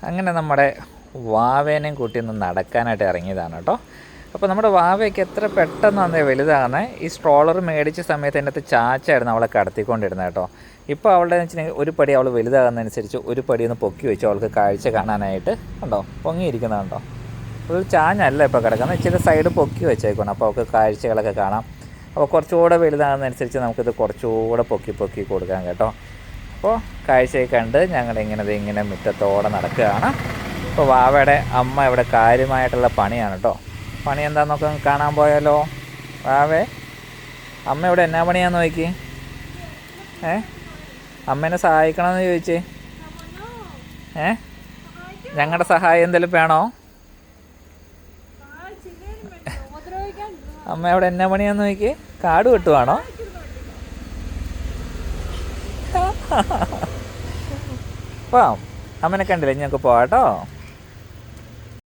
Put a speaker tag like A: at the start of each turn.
A: അങ്ങനെ നമ്മുടെ വാവേനെയും കൂട്ടി ഒന്ന് നടക്കാനായിട്ട് ഇറങ്ങിയതാണ് കേട്ടോ. അപ്പോൾ നമ്മുടെ വാവയ്ക്ക് എത്ര പെട്ടെന്നാണ് വലുതാകുന്നത്. ഈ സ്ട്രോളർ മേടിച്ച സമയത്ത് അതിൻ്റെ അകത്ത് ചാച്ചായിരുന്നു അവളെ കടത്തിക്കൊണ്ടിരുന്നത് കേട്ടോ. ഇപ്പോൾ അവളുടെ എന്ന് വെച്ചിട്ടുണ്ടെങ്കിൽ ഒരു പടി അവൾ വലുതാകുന്നതനുസരിച്ച് ഒരു പടി ഒന്ന് പൊക്കി വെച്ചു അവൾക്ക് കാഴ്ച കാണാനായിട്ട്. കണ്ടോ, പൊങ്ങിയിരിക്കുന്നതുണ്ടോ. ഒരു ചാഞ്ഞല്ല ഇപ്പോൾ കിടക്കുന്നത്, ഇച്ചിരി സൈഡ് പൊക്കി വെച്ചേക്കണം. അപ്പോൾ അവൾക്ക് കാഴ്ചകളൊക്കെ കാണാം. അപ്പോൾ കുറച്ചുകൂടെ വലുതാകുന്നതനുസരിച്ച് നമുക്കിത് കുറച്ചുകൂടെ പൊക്കി പൊക്കി കൊടുക്കാം കേട്ടോ. അപ്പോൾ കാഴ്ചയൊക്കെ കണ്ട് ഞങ്ങളിങ്ങനെ മുറ്റത്തോടെ നടക്കുകയാണ്. അപ്പോൾ വാവയുടെ അമ്മ ഇവിടെ കാര്യമായിട്ടുള്ള പണിയാണ് കേട്ടോ. പണി എന്താണെന്നൊക്കെ കാണാൻ പോയാലോ. വാവേ, അമ്മ ഇവിടെ എന്നാ പണിയാന്ന് നോക്കി? അമ്മേനെ സഹായിക്കണമെന്ന് ചോദിച്ചേ. ഞങ്ങളുടെ സഹായം എന്തെങ്കിലും വേണോ? അമ്മ ഇവിടെ എന്നാ പണിയാന്ന് നോക്കി? കാട് വെട്ടുവാണോ? അമ്മനെ കണ്ടില്ലേ, ഞങ്ങൾക്ക് പോവാട്ടോ.